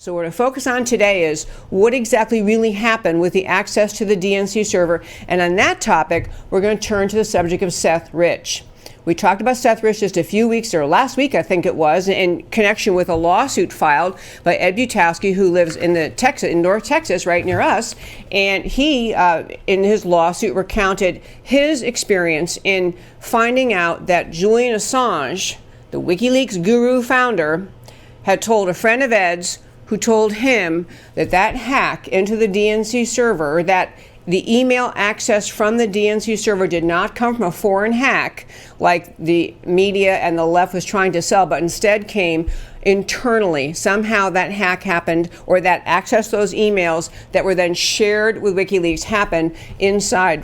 So what we're going to focus on today is what exactly really happened with the access to the DNC server. And on that topic, we're going to turn to the subject of Seth Rich. We talked about Seth Rich just a few weeks, or last week I think it was, in connection with a lawsuit filed by Ed Butowsky, who lives in North Texas, right near us. And he, in his lawsuit, recounted his experience in finding out that Julian Assange, the Wikileaks guru founder, had told a friend of Ed's who told him that that hack into the DNC server, that the email access from the DNC server did not come from a foreign hack like the media and the left was trying to sell, but instead came internally. Somehow that hack happened, or that access to those emails that were then shared with WikiLeaks happened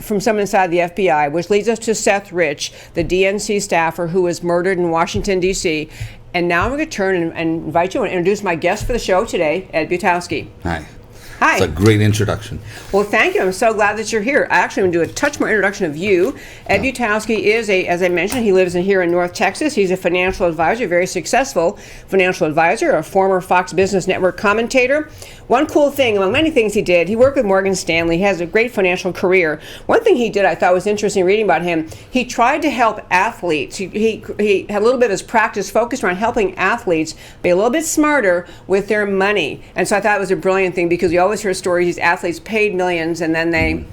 from someone inside the FBI, which leads us to Seth Rich, the DNC staffer who was murdered in Washington, D.C. And now I'm going to turn and invite you and introduce my guest for the show today, Ed Butowsky. Hi. Hi. It's a great introduction. Well, thank you. I'm so glad that you're here. I actually am going to do a touch more introduction of you. Ed Butowsky is as I mentioned, he lives here in North Texas. He's a financial advisor, very successful financial advisor, a former Fox Business Network commentator. One cool thing, among many things he did, he worked with Morgan Stanley. He has a great financial career. One thing he did I thought was interesting reading about him, he tried to help athletes. He had a little bit of his practice focused around helping athletes be a little bit smarter with their money. And so I thought it was a brilliant thing, because you always hear stories, these athletes paid millions and then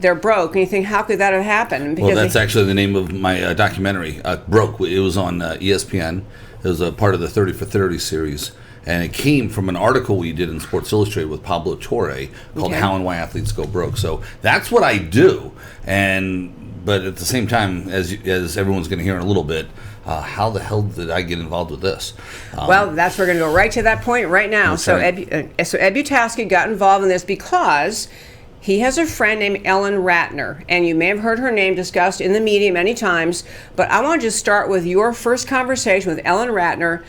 they're broke. And you think, how could that have happened? Because that's actually the name of my documentary, Broke. It was on ESPN. It was a part of the 30 for 30 series. And it came from an article we did in Sports Illustrated with Pablo Torre called How and Why Athletes Go Broke. So that's what I do. But at the same time, as everyone's going to hear in a little bit, how the hell did I get involved with this? Well, we're going to go right to that point right now. So Ed Butowsky got involved in this because he has a friend named Ellen Ratner, and you may have heard her name discussed in the media many times, but I want to just start with your first conversation with Ellen Ratner,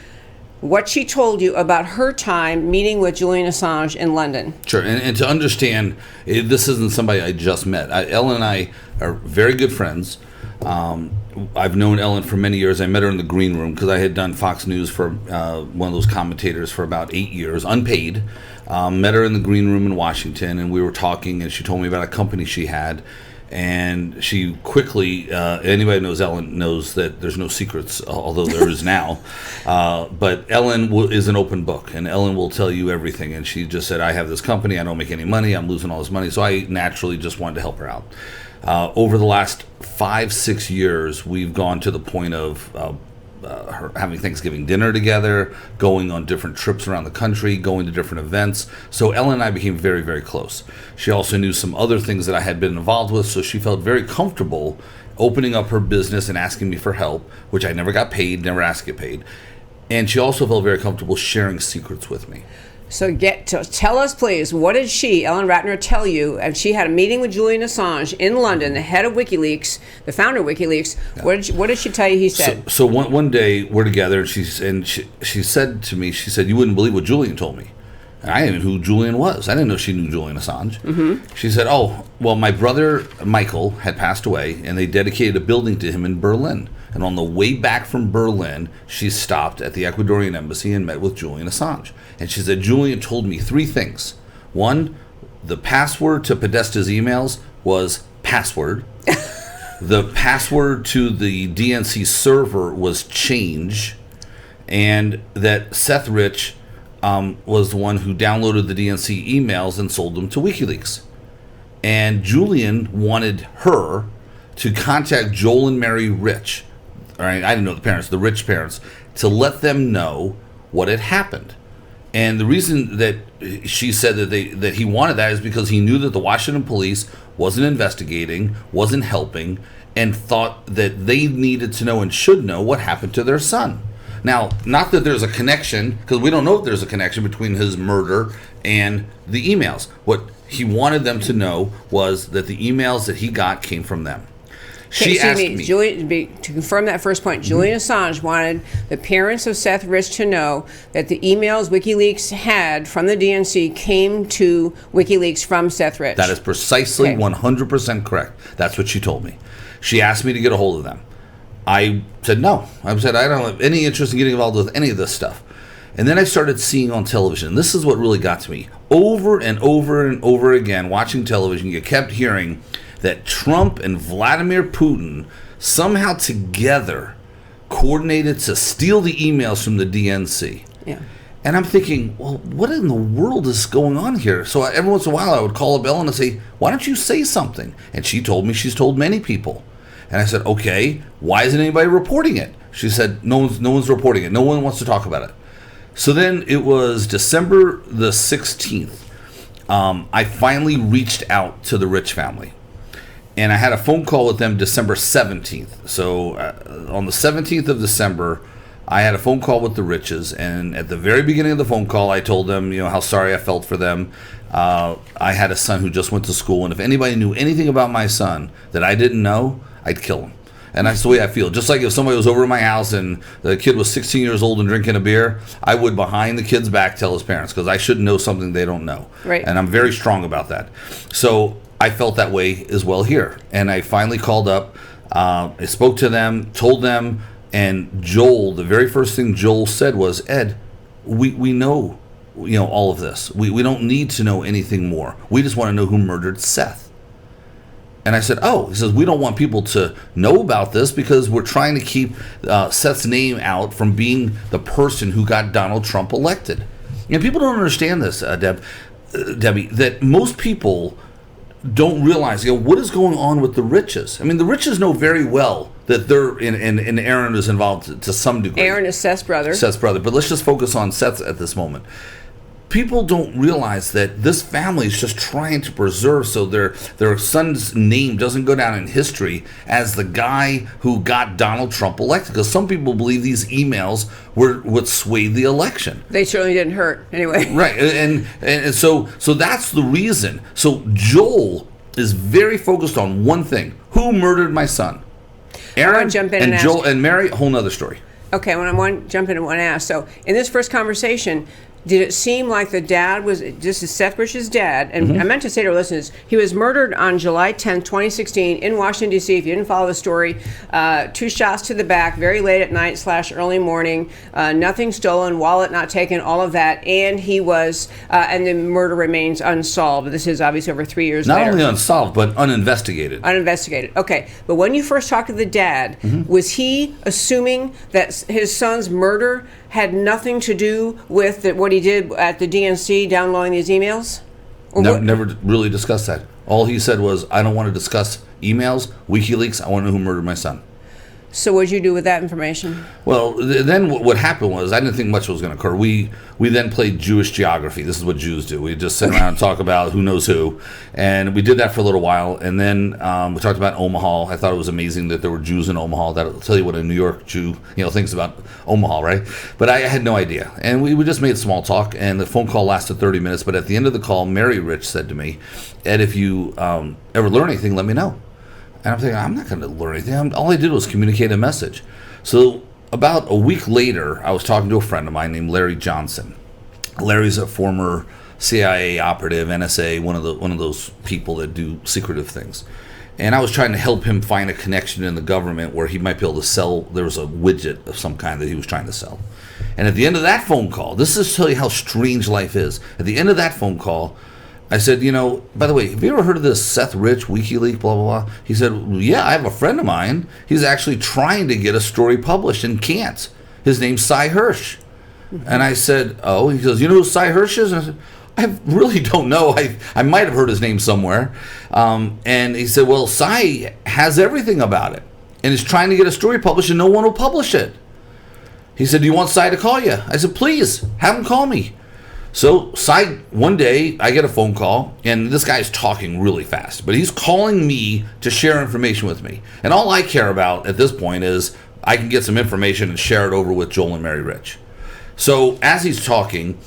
what she told you about her time meeting with Julian Assange in London. Sure, and to understand, this isn't somebody I just met. Ellen and I are very good friends. I've known Ellen for many years. I met her in the green room because I had done Fox News for one of those commentators for about 8 years, unpaid. Met her in the green room in Washington, and we were talking, and she told me about a company she had. And she quickly, anybody who knows Ellen knows that there's no secrets, although there is now. But Ellen is an open book, and Ellen will tell you everything. And she just said, I have this company, I don't make any money, I'm losing all this money. So I naturally just wanted to help her out. Over the last 5-6 years, we've gone to the point of her having Thanksgiving dinner together, going on different trips around the country, going to different events. So Ellen and I became very, very close. She also knew some other things that I had been involved with, so she felt very comfortable opening up her business and asking me for help, which I never got paid, never asked to get paid. And she also felt very comfortable sharing secrets with me. So tell us, please, what did Ellen Ratner, tell you? And she had a meeting with Julian Assange in London, the head of WikiLeaks, the founder of WikiLeaks. Yeah. What did she tell you he said? So one day we're together, and she said to me, she said, you wouldn't believe what Julian told me. And I didn't know who Julian was. I didn't know she knew Julian Assange. Mm-hmm. She said, oh, well, my brother Michael had passed away, and they dedicated a building to him in Berlin. And on the way back from Berlin, she stopped at the Ecuadorian embassy and met with Julian Assange. And she said, Julian told me 3 things. One, the password to Podesta's emails was password. The password to the DNC server was change. And that Seth Rich was the one who downloaded the DNC emails and sold them to WikiLeaks. And Julian wanted her to contact Joel and Mary Rich. All right, I didn't know the parents, the Rich parents, to let them know what had happened. And the reason that she said that he wanted that is because he knew that the Washington police wasn't investigating, wasn't helping, and thought that they needed to know and should know what happened to their son. Now, not that there's a connection, because we don't know if there's a connection between his murder and the emails. What he wanted them to know was that the emails that he got came from them. She asked me, to confirm that first point, Julian Assange wanted the parents of Seth Rich to know that the emails WikiLeaks had from the DNC came to WikiLeaks from Seth Rich. That is precisely 100% correct. That's what she told me. She asked me to get a hold of them. I said no. I said I don't have any interest in getting involved with any of this stuff. And then I started seeing on television. This is what really got to me. Over and over and over again, watching television, you kept hearing that Trump and Vladimir Putin somehow together coordinated to steal the emails from the DNC. Yeah. And I'm thinking, well, what in the world is going on here? So every once in a while I would call up Ellen and say, why don't you say something? And she told me she's told many people. And I said, okay, why isn't anybody reporting it? She said, no one's reporting it. No one wants to talk about it. So then it was December the 16th. I finally reached out to the Rich family. And I had a phone call with them December 17th. So on the 17th of December, I had a phone call with the Riches. And at the very beginning of the phone call, I told them, how sorry I felt for them. I had a son who just went to school. And if anybody knew anything about my son that I didn't know, I'd kill him. And that's the way I feel. Just like if somebody was over at my house and the kid was 16 years old and drinking a beer, I would, behind the kid's back, tell his parents, because I shouldn't know something they don't know. Right. And I'm very strong about that. So I felt that way as well here. And I finally called up, I spoke to them, told them, and Joel, the very first thing Joel said was, Ed, we know, all of this. We don't need to know anything more. We just want to know who murdered Seth. And I said, he says, we don't want people to know about this because we're trying to keep Seth's name out from being the person who got Donald Trump elected. And people don't understand this, Debbie, that most people don't realize, what is going on with the Riches. I mean, the Riches know very well that they're and Aaron is involved to some degree. Aaron is Seth's brother. But let's just focus on Seth at this moment. People don't realize that this family is just trying to preserve so their son's name doesn't go down in history as the guy who got Donald Trump elected. Because some people believe these emails were what swayed the election. They certainly didn't hurt, anyway. Right, and so that's the reason. So Joel is very focused on one thing: who murdered my son? Aaron, I want to jump in and and Joel ask. And Mary. A whole nother story. Okay, I want to jump in and want to ask. So in this first conversation, did it seem like the dad was, this is Seth Rich's dad, and I meant to say to our listeners, he was murdered on July 10th, 2016 in Washington, D.C. If you didn't follow the story, 2 shots to the back, very late at night / early morning, nothing stolen, wallet not taken, all of that, and he was, and the murder remains unsolved. This is obviously over 3 years later. Not only unsolved, but uninvestigated. Uninvestigated. Okay, but when you first talked to the dad, was he assuming that his son's murder had nothing to do with what he did at the DNC downloading these emails? Never really discussed that. All he said was, I don't want to discuss emails, WikiLeaks, I want to know who murdered my son. So what did you do with that information? Well, then what happened was, I didn't think much was going to occur. We then played Jewish geography. This is what Jews do. We just sit around and talk about who knows who. And we did that for a little while. And then we talked about Omaha. I thought it was amazing that there were Jews in Omaha. That'll tell you what a New York Jew thinks about Omaha, right? But I had no idea. And we just made small talk. And the phone call lasted 30 minutes. But at the end of the call, Mary Rich said to me, Ed, if you ever learn anything, let me know. And I'm thinking, I'm not going to learn anything. All I did was communicate a message. So about a week later, I was talking to a friend of mine named Larry Johnson. Larry's a former CIA operative, NSA, one of those people that do secretive things. And I was trying to help him find a connection in the government where he might be able to sell. There was a widget of some kind that he was trying to sell. And at the end of that phone call, this is to tell you how strange life is. At the end of that phone call, I said, by the way, have you ever heard of this Seth Rich, WikiLeaks, blah, blah, blah? He said, yeah, I have a friend of mine. He's actually trying to get a story published and can't. His name's Cy Hirsch. And I said, oh, he goes, you know who Cy Hirsch is? And I said, I really don't know. I might have heard his name somewhere. And he said, well, Cy has everything about it and is trying to get a story published and no one will publish it. He said, do you want Cy to call you? I said, please, have him call me. So one day I get a phone call, and this guy's talking really fast, but he's calling me to share information with me. And all I care about at this point is I can get some information and share it over with Joel and Mary Rich. So as he's talking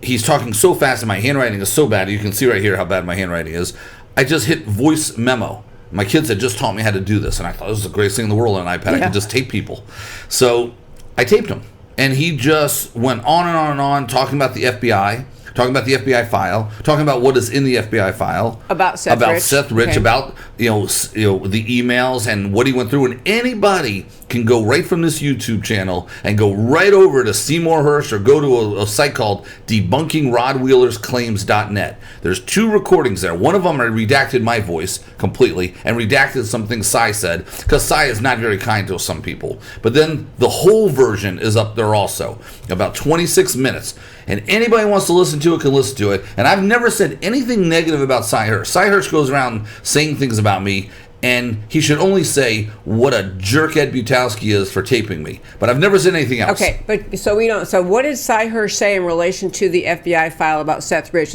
so fast and my handwriting is so bad, you can see right here how bad my handwriting is. I just hit voice memo. My kids had just taught me how to do this, and I thought this was the greatest thing in the world on an iPad. I could just tape people. So I taped him. And he just went on and on and on, talking about the FBI, talking about the FBI file, talking about what is in the FBI file. About Seth Rich. About the emails and what he went through. And anybody can go right from this YouTube channel and go right over to Seymour Hersh or go to a site called debunkingrodwheelersclaims.net. There's 2 recordings there. One of them I redacted my voice completely and redacted something Cy said, because Cy is not very kind to some people. But then the whole version is up there also, about 26 minutes. And anybody who wants to listen to it can listen to it. And I've never said anything negative about Cy Hersh. Cy Hersh goes around saying things about me, and he should only say what a jerk Ed Butowsky is for taping me. But I've never said anything else. Okay, but so we don't. So what did Cy Hersh say in relation to the FBI file about Seth Rich?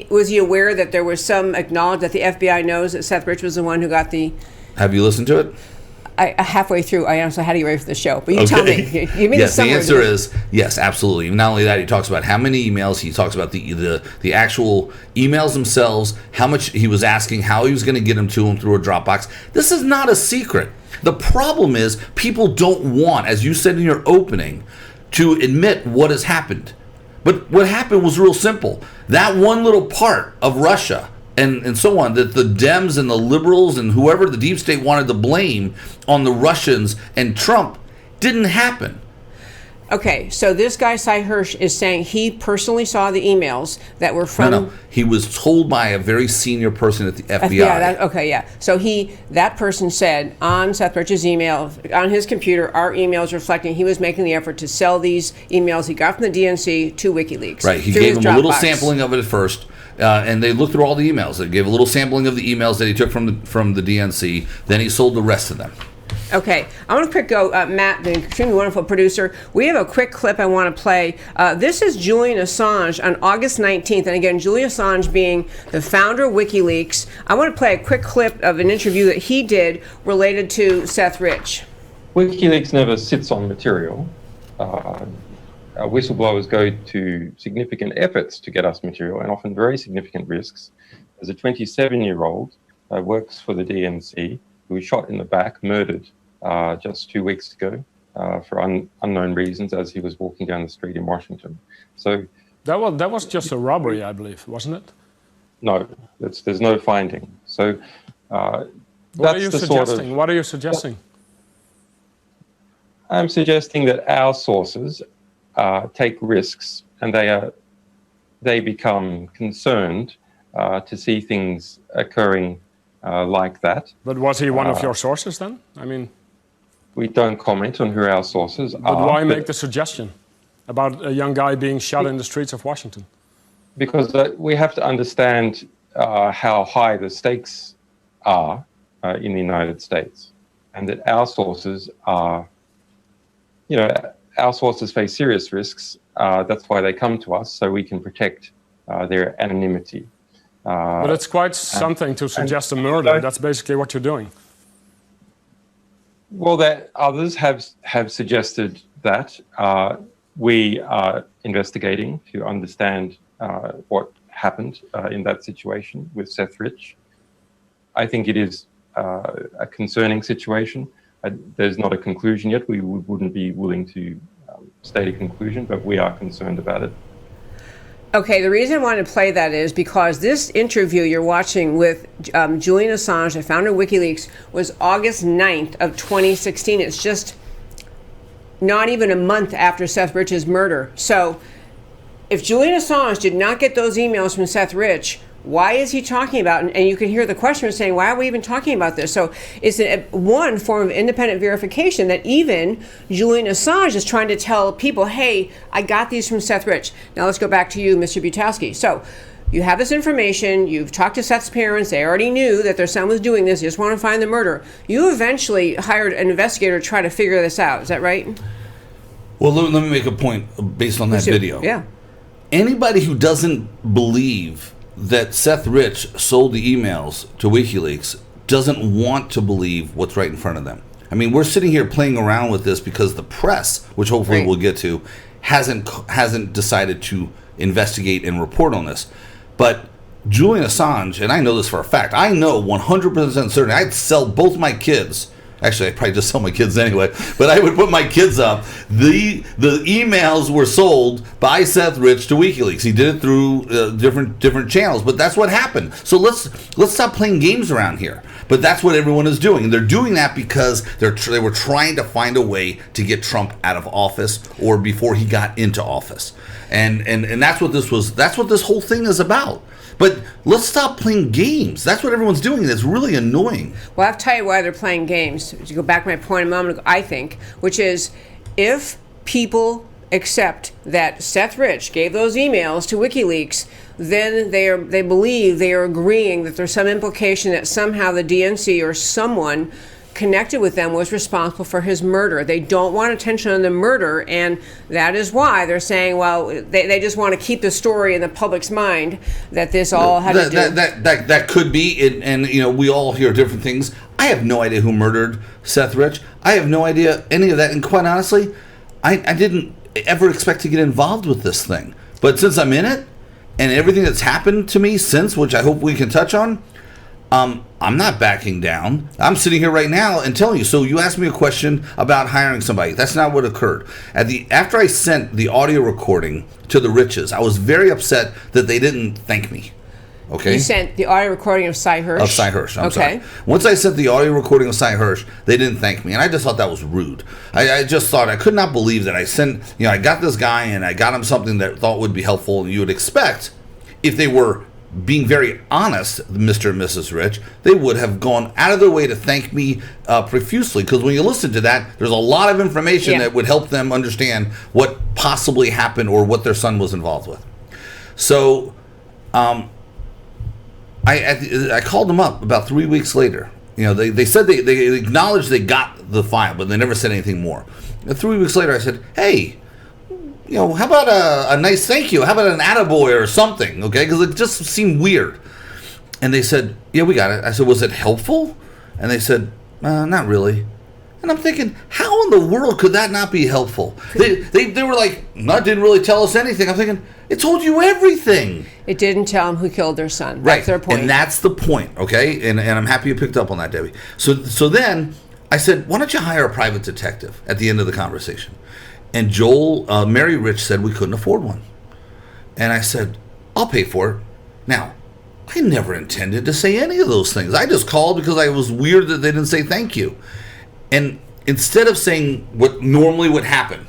Was he aware that there was some acknowledged that the FBI knows that Seth Rich was the one who got the? Have you listened to it? Halfway through, I honestly had to get ready for the show. But you tell me. Give me yes, the answer is yes, absolutely. Not only that, he talks about how many emails. He talks about the actual emails themselves, how much he was asking, how he was going to get them to him through a Dropbox. This is not a secret. The problem is people don't want, as you said in your opening, to admit what has happened. But what happened was real simple. That one little part of Russia and so on, that the Dems and the liberals and whoever the deep state wanted to blame on the Russians and Trump didn't happen. Okay, so this guy, Cy Hersh, is saying he personally saw the emails that were from... No. He was told by a very senior person at the FBI. So that person said on Seth Rich's email, on his computer, our emails reflecting he was making the effort to sell these emails he got from the DNC to WikiLeaks. Right, he gave him a little sampling of it at first. And they looked through all the emails. They gave a little sampling of the emails that he took from the DNC. Then he sold the rest of them. Okay, I want to quick go, Matt, the extremely wonderful producer. We have a quick clip I want to play. This is Julian Assange on August 19th. And again, Julian Assange being the founder of WikiLeaks. I want to play a quick clip of an interview that he did related to Seth Rich. WikiLeaks never sits on material. Whistleblowers go to significant efforts to get us material and often very significant risks. There's a 27-year-old works for the DNC who was shot in the back, murdered just 2 weeks ago for unknown reasons as he was walking down the street in Washington. So that was just a robbery, I believe, wasn't it? No, there's no finding. So what are you suggesting? What are you suggesting? I'm suggesting that our sources take risks, and they become concerned to see things occurring like that. But was he one of your sources then? I mean, we don't comment on who our sources are. But why make the suggestion about a young guy being shot in the streets of Washington? Because we have to understand how high the stakes are in the United States, and that our sources are, our sources face serious risks. That's why they come to us, so we can protect their anonymity. But it's quite something to suggest a murder. That's basically what you're doing. Well, that others have suggested that. We are investigating to understand what happened in that situation with Seth Rich. I think it is a concerning situation. There's not a conclusion yet. We wouldn't be willing to state a conclusion, but we are concerned about it. Okay, the reason I wanted to play that is because this interview you're watching with Julian Assange, the founder of WikiLeaks, was August 9th of 2016. It's just not even a month after Seth Rich's murder. So if Julian Assange did not get those emails from Seth Rich, why is he talking about it? And you can hear the questioner saying, why are we even talking about this? So it's one form of independent verification that even Julian Assange is trying to tell people, hey, I got these from Seth Rich. Now let's go back to you, Mr. Butowsky. So you have this information. You've talked to Seth's parents. They already knew that their son was doing this. You just want to find the murderer. You eventually hired an investigator to try to figure this out. Is that right? Well, let me make a point based on that video. Yeah. Anybody who doesn't believe that Seth Rich sold the emails to WikiLeaks doesn't want to believe what's right in front of them. I mean, we're sitting here playing around with this because the press, which hopefully we'll get to, hasn't decided to investigate and report on this. But Julian Assange, and I know this for a fact, I know 100% certain, I'd sell both my kids Actually, I probably just tell my kids anyway. But I would put my kids up. The emails were sold by Seth Rich to WikiLeaks. He did it through different channels. But that's what happened. So let's stop playing games around here. But that's what everyone is doing. And they're doing that because they were trying to find a way to get Trump out of office or before he got into office. And that's what this was. That's what this whole thing is about. But let's stop playing games. That's what everyone's doing, and it's really annoying. Well, I'll tell you why they're playing games. To go back to my point a moment ago, I think, which is if people accept that Seth Rich gave those emails to WikiLeaks, then they believe they are agreeing that there's some implication that somehow the DNC or someone connected with them was responsible for his murder. They don't want attention on the murder, and that is why they're saying, well, they just want to keep the story in the public's mind that this all had to do. That could be, and we all hear different things. I have no idea who murdered Seth Rich. I have no idea any of that, and quite honestly, I didn't ever expect to get involved with this thing. But since I'm in it, and everything that's happened to me since, which I hope we can touch on, I'm not backing down. I'm sitting here right now and telling you. So you asked me a question about hiring somebody. That's not what occurred. After I sent the audio recording to the Riches, I was very upset that they didn't thank me. Okay. You sent the audio recording of Cy Hirsch? Of Cy Hirsch, I'm sorry. Once I sent the audio recording of Cy Hirsch, they didn't thank me, and I just thought that was rude. I just thought, I could not believe that I sent, I got this guy, and I got him something that I thought would be helpful, and you would expect, if they were being very honest, Mr. and Mrs. Rich, they would have gone out of their way to thank me profusely, because when you listen to that, there's a lot of information that would help them understand what possibly happened or what their son was involved with. So, I called them up about 3 weeks later. They said they acknowledged they got the file, but they never said anything more. And 3 weeks later, I said, hey, how about a nice thank you? How about an attaboy or something, okay? Because it just seemed weird. And they said, yeah, we got it. I said, was it helpful? And they said, not really. And I'm thinking, how in the world could that not be helpful? They were like, no, it didn't really tell us anything. I'm thinking, it told you everything. It didn't tell them who killed their son. That's their point. And that's the point, okay? And I'm happy you picked up on that, Debbie. So then I said, why don't you hire a private detective at the end of the conversation? And Mary Rich said we couldn't afford one. And I said, I'll pay for it. Now, I never intended to say any of those things. I just called because I was weird that they didn't say thank you. And instead of saying what normally would happen,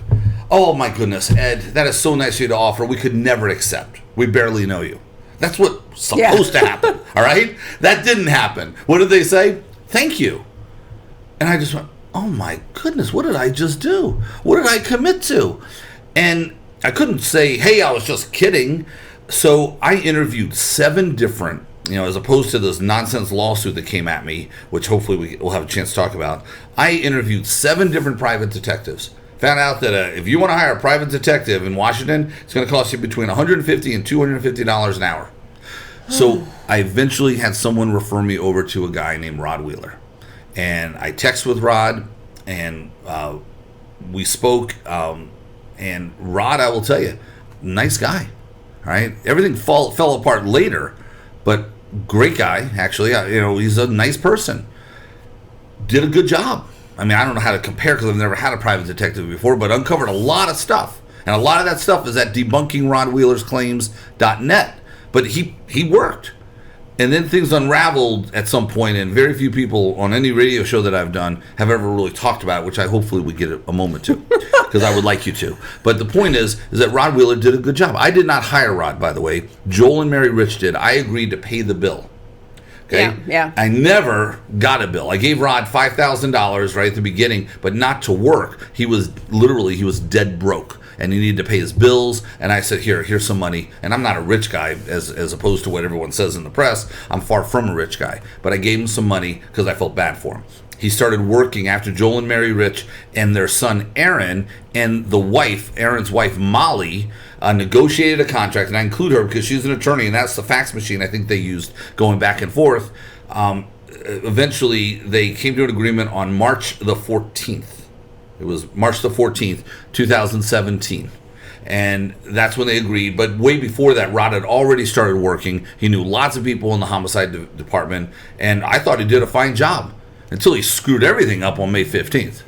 oh my goodness, Ed, that is so nice of you to offer. We could never accept. We barely know you. That's what's supposed to happen, all right? That didn't happen. What did they say? Thank you. And I just went, oh my goodness, what did I just do? What did I commit to? And I couldn't say, hey, I was just kidding. So I interviewed 7 different, as opposed to this nonsense lawsuit that came at me, which hopefully we'll have a chance to talk about. I interviewed 7 different private detectives. Found out that if you want to hire a private detective in Washington, it's going to cost you between $150 and $250 an hour. So I eventually had someone refer me over to a guy named Rod Wheeler. And I texted with Rod, and we spoke. And Rod, I will tell you, nice guy. All right, everything fell apart later, but great guy. Actually, he's a nice person. Did a good job. I mean, I don't know how to compare because I've never had a private detective before, but uncovered a lot of stuff, and a lot of that stuff is at debunkingrodwheelersclaims.net. But he worked. And then things unraveled at some point, and very few people on any radio show that I've done have ever really talked about it, which I hopefully would get a moment to, because I would like you to. But the point is that Rod Wheeler did a good job. I did not hire Rod, by the way. Joel and Mary Rich did. I agreed to pay the bill. Okay? Yeah. I never got a bill. I gave Rod $5,000 right at the beginning, but not to work. He was dead broke. And he needed to pay his bills, and I said, here's some money. And I'm not a rich guy, as opposed to what everyone says in the press. I'm far from a rich guy. But I gave him some money because I felt bad for him. He started working after Joel and Mary Rich and their son Aaron, and the wife, Aaron's wife Molly, negotiated a contract, and I include her because she's an attorney, and that's the fax machine I think they used going back and forth. Eventually, they came to an agreement on March the 14th. It was March the 14th, 2017. And that's when they agreed. But way before that, Rod had already started working. He knew lots of people in the homicide department. And I thought he did a fine job. until he screwed everything up on May 15th.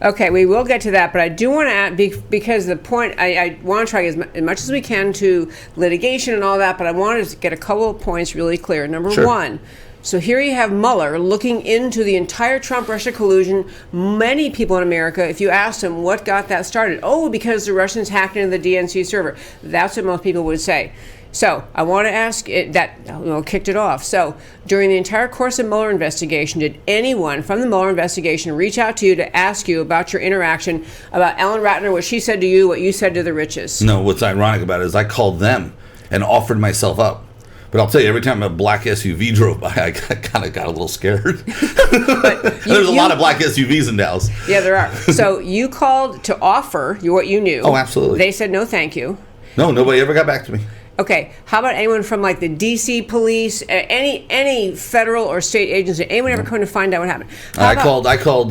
Okay, we will get to that, but I do want to add, because the point, I want to try as much as we can to litigation and all that, but I wanted to get a couple of points really clear. Number one, so here you have Mueller looking into the entire Trump-Russia collusion. Many people in America, if you ask them what got that started, oh, because the Russians hacked into the DNC server. That's what most people would say. So I want to ask kicked it off. So during the entire course of Mueller investigation, did anyone from the Mueller investigation reach out to you to ask you about your interaction, about Ellen Ratner, what she said to you, what you said to the Riches? No, what's ironic about it is I called them and offered myself up. But I'll tell you, every time a black SUV drove by, I kind of got a little scared. There's a lot of black SUVs in Dallas. Yeah, there are. So you called to offer what you knew. Oh, absolutely. They said no, thank you. No, nobody ever got back to me. Okay, how about anyone from like the D.C. police, any federal or state agency? Anyone ever come to find out what happened? I called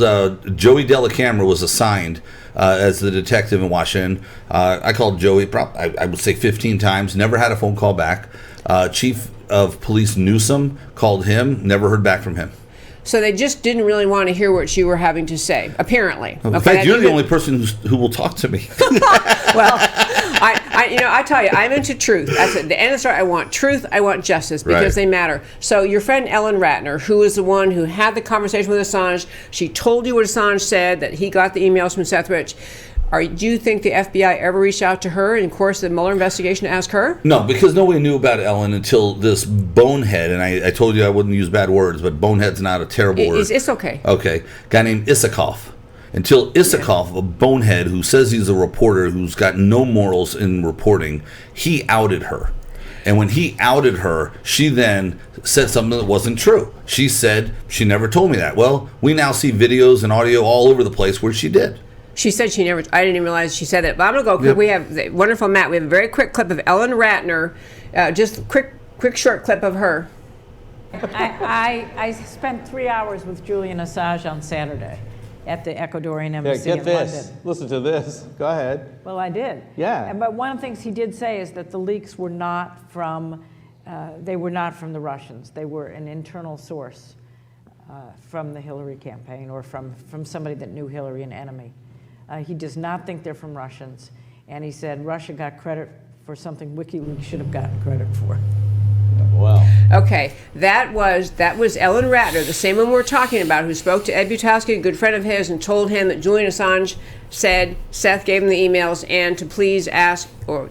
Joey Dellacamera was assigned as the detective in Washington. I called Joey, I would say 15 times, never had a phone call back. Chief of Police Newsom called him, never heard back from him. So they just didn't really want to hear what you were having to say, apparently. In fact, you're the only person who will talk to me. Well, I tell you, I'm into truth. That's at the end of the story. I want truth. I want justice because they matter. So your friend Ellen Ratner, who is the one who had the conversation with Assange, she told you what Assange said, that he got the emails from Seth Rich. Do you think the FBI ever reached out to her in the course of the Mueller investigation to ask her? No, because nobody knew about Ellen until this bonehead, and I told you I wouldn't use bad words, but bonehead's not a terrible word. It's okay. Okay. Guy named Isikoff. Until Isikoff, a bonehead who says he's a reporter who's got no morals in reporting, he outed her. And when he outed her, she then said something that wasn't true. She said, she never told me that. Well, we now see videos and audio all over the place where she did. She said she never, I didn't even realize she said that. But I'm going to go quick. Yep. We have the wonderful Matt. We have a very quick clip of Ellen Ratner, just a quick short clip of her. I spent 3 hours with Julian Assange on Saturday at the Ecuadorian embassy in London. Listen to this. Go ahead. Well, I did. Yeah. But one of the things he did say is that the leaks were not from, they were not from the Russians. They were an internal source from the Hillary campaign or from somebody that knew Hillary, an enemy. He does not think they're from Russians. And he said Russia got credit for something Wikileaks should have gotten credit for. Wow. Okay, that was Ellen Ratner, the same one we're talking about, who spoke to Ed Butowsky, a good friend of his, and told him that Julian Assange said Seth gave him the emails and to please ask, or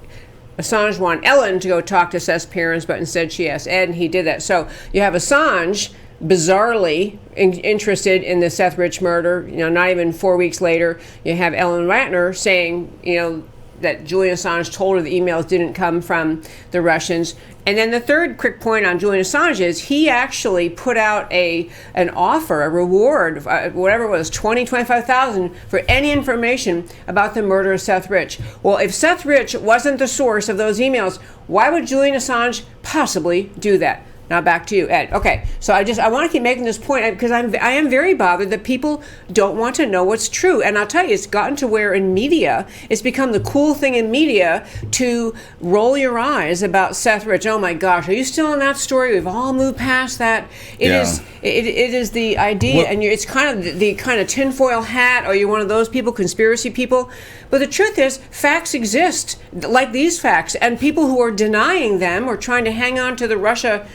Assange wanted Ellen to go talk to Seth's parents, but instead she asked Ed, and he did that. So you have Assange bizarrely interested in the Seth Rich murder. Not even 4 weeks later, you have Ellen Ratner saying, that Julian Assange told her the emails didn't come from the Russians. And then the third quick point on Julian Assange is he actually put out an offer, a reward, whatever it was, $25,000 for any information about the murder of Seth Rich. Well, if Seth Rich wasn't the source of those emails, why would Julian Assange possibly do that? Now back to you, Ed. Okay, so I want to keep making this point because I am very bothered that people don't want to know what's true. And I'll tell you, it's gotten to where in media, it's become the cool thing in media to roll your eyes about Seth Rich. Oh my gosh, are you still in that story? We've all moved past that. It is the idea, and it's kind of the kind of tinfoil hat, or you're one of those people, conspiracy people. But the truth is, facts exist, like these facts, and people who are denying them or trying to hang on to the Russia,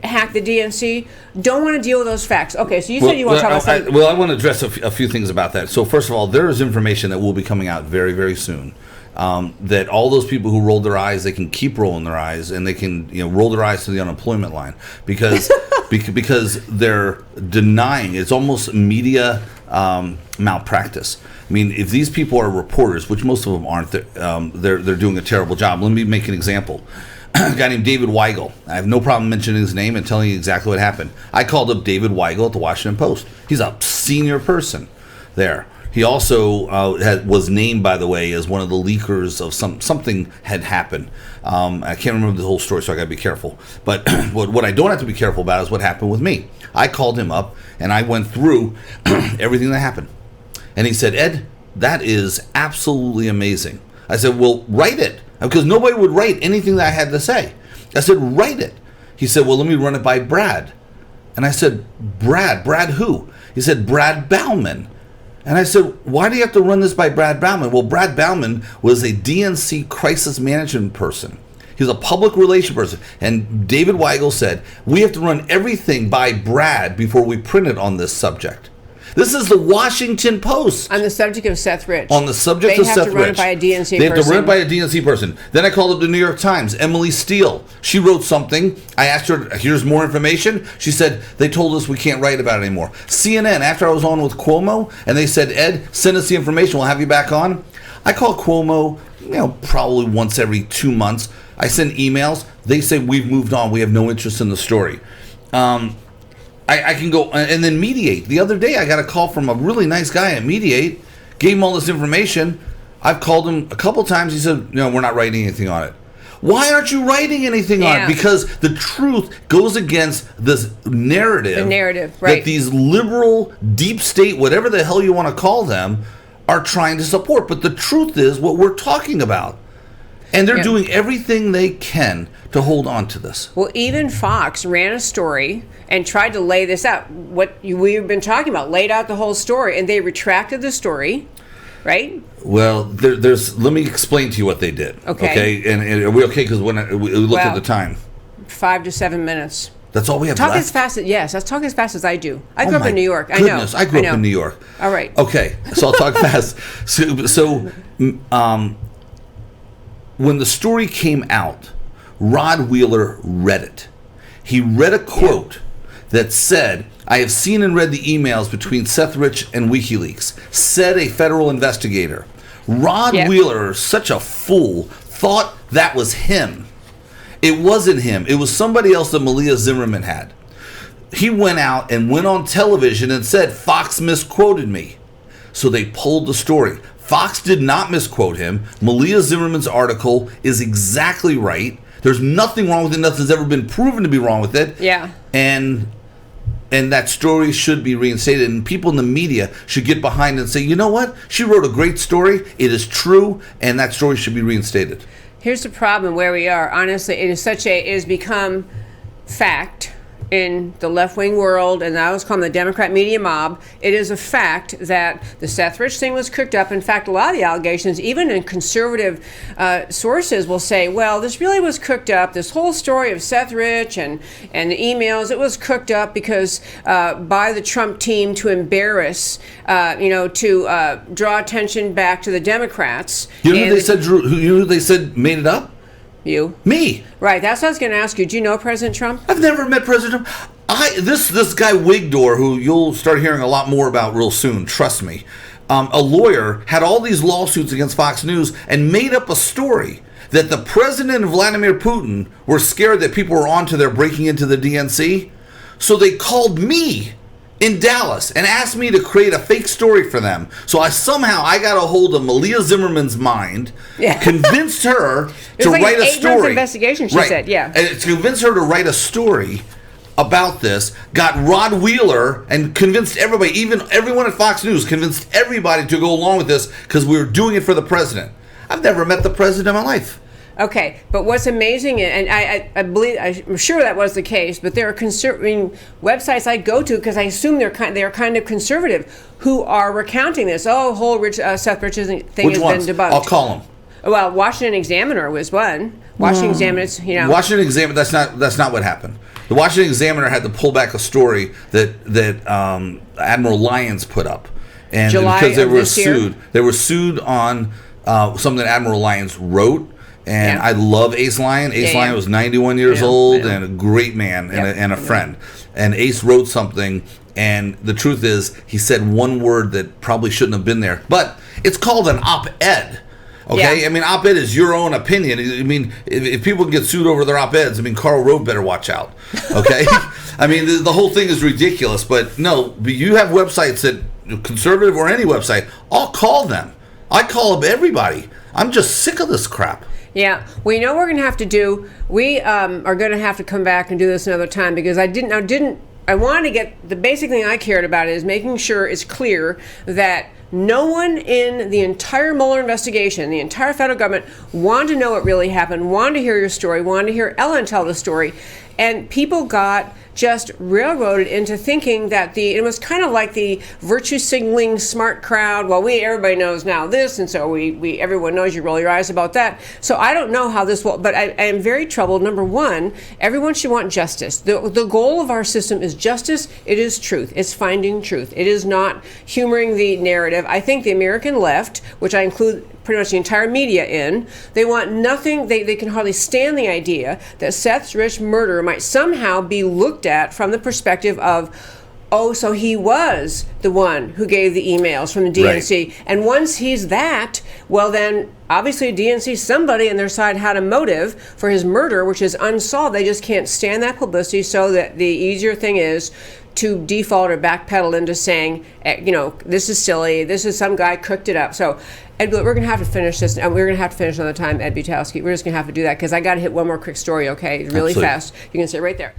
hack the DNC, don't want to deal with those facts. Okay, so you said you want to talk about something. I want to address a few things about that. So first of all, there is information that will be coming out very, very soon. That all those people who rolled their eyes, they can keep rolling their eyes, and they can roll their eyes to the unemployment line because because they're denying. It's almost media malpractice. I mean, if these people are reporters, which most of them aren't, they're doing a terrible job. Let me make an example. A guy named David Weigel. I have no problem mentioning his name and telling you exactly what happened. I called up David Weigel at the Washington Post. He's a senior person there. He also was named, by the way, as one of the leakers of something had happened. I can't remember the whole story, so I got to be careful. But what I don't have to be careful about is what happened with me. I called him up, and I went through everything that happened. And he said, Ed, that is absolutely amazing. I said, well, write it. Because nobody would write anything that I had to say. I said, write it. He said, well, let me run it by Brad. And I said, Brad who? He said, Brad Bauman. And I said, why do you have to run this by Brad Bauman? Well, Brad Bauman was a DNC crisis management person. He was a public relations person. And David Weigel said, we have to run everything by Brad before we print it on this subject. This is the Washington Post. On the subject of Seth Rich. On the subject of Seth Rich. They have to run it by a DNC person. They have to run it by a DNC person. Then I called up the New York Times, Emily Steele. She wrote something. I asked her, here's more information. She said, they told us we can't write about it anymore. CNN, after I was on with Cuomo, and they said, Ed, send us the information. We'll have you back on. I call Cuomo, probably once every 2 months. I send emails. They say, we've moved on. We have no interest in the story. I can go and then Mediate. The other day, I got a call from a really nice guy at Mediate, gave him all this information. I've called him a couple times. He said, no, we're not writing anything on it. Why aren't you writing anything on it? Because the truth goes against this narrative. The narrative, right. That these liberal, deep state, whatever the hell you want to call them, are trying to support. But the truth is what we're talking about. And they're doing everything they can to hold on to this. Well, even Fox ran a story and tried to lay this out. What we've been talking about, laid out the whole story, and they retracted the story, right? Well, there's. Let me explain to you what they did. Okay. And are we okay? Because when we look at the time, 5 to 7 minutes. That's all we have Talk left? as fast as, yes, let's talk as fast as I do. I grew up my in New York. Goodness, I grew up in New York. All right. Okay, so I'll talk fast. So when the story came out, Rod Wheeler read it. He read a quote that said, I have seen and read the emails between Seth Rich and Wikileaks, said a federal investigator. Rod Wheeler, such a fool, thought that was him. It wasn't him. It was somebody else that Malia Zimmerman had. He went out and went on television and said, Fox misquoted me. So they pulled the story. Fox did not misquote him. Malia Zimmerman's article is exactly right. There's nothing wrong with it. Nothing's ever been proven to be wrong with it. Yeah. And that story should be reinstated. And people in the media should get behind it and say, you know what? She wrote a great story. It is true. And that story should be reinstated. Here's the problem where we are. Honestly, it has become fact in the left-wing world, and I always call them the Democrat media mob. It is a fact that the Seth Rich thing was cooked up. In fact, a lot of the allegations, even in conservative sources, will say, well, this really was cooked up. This whole story of Seth Rich and the emails, it was cooked up because by the Trump team to embarrass, to draw attention back to the Democrats. You know who they said made it up? You. Me. Right. That's what I was going to ask you. Do you know President Trump? I've never met President Trump. This guy Wigdor, who you'll start hearing a lot more about real soon, trust me, a lawyer, had all these lawsuits against Fox News and made up a story that the president and Vladimir Putin were scared that people were onto their breaking into the DNC. So they called me in Dallas and asked me to create a fake story for them. So I got a hold of Malia Zimmerman's mind, convinced her to write a story. 8 months investigation, she said, and to convince her to write a story about this, got Rod Wheeler and convinced everybody, even everyone at Fox News, convinced everybody to go along with this because we were doing it for the president. I've never met the president in my life. Okay, but what's amazing, and I'm sure that was the case, but there are websites I go to because I assume they are kind of conservative who are recounting this. Oh, whole Seth Rich's thing has been debunked. I'll call them. Well, Washington Examiner was one. Washington Examiner, Washington Examiner. That's not what happened. The Washington Examiner had to pull back a story that Admiral Lyons put up, and because they were sued. They were sued on something that Admiral Lyons wrote. And I love Ace Lyon. Ace Lyon was 91 years old and a great man and a friend. And Ace wrote something, and the truth is, he said one word that probably shouldn't have been there. But it's called an op-ed. Okay? Yeah. I mean, op-ed is your own opinion. I mean, if people get sued over their op-eds, I mean, Karl Rove better watch out. Okay? I mean, the whole thing is ridiculous. But no, you have websites that, conservative or any website, I'll call them. I call up everybody. I'm just sick of this crap. Yeah, well, you know what we're going to have to do? We are going to have to come back and do this another time because I wanted to get, the basic thing I cared about is making sure it's clear that no one in the entire Mueller investigation, the entire federal government, wanted to know what really happened, wanted to hear your story, wanted to hear Ellen tell the story. And people got just railroaded into thinking that it was kind of like the virtue signaling smart crowd. Well, everybody knows now this, and so everyone knows. You roll your eyes about that. So I don't know how this will, but I am very troubled. Number one, everyone should want justice. The goal of our system is justice. It is truth. It's finding truth. It is not humoring the narrative. I think the American left, which I include pretty much the entire media in, they want nothing, they can hardly stand the idea that Seth Rich murder might somehow be looked at from the perspective of, oh, so he was the one who gave the emails from the DNC. Right. And once he's that, well then, obviously DNC, somebody on their side had a motive for his murder, which is unsolved. They just can't stand that publicity, so that the easier thing is to default or backpedal into saying, this is silly, this is some guy cooked it up. So, Ed, we're going to have to finish this, and we're going to have to finish another time, Ed Butowsky. We're just going to have to do that, because I got to hit one more quick story, okay? Really Absolutely. Fast. You can sit right there.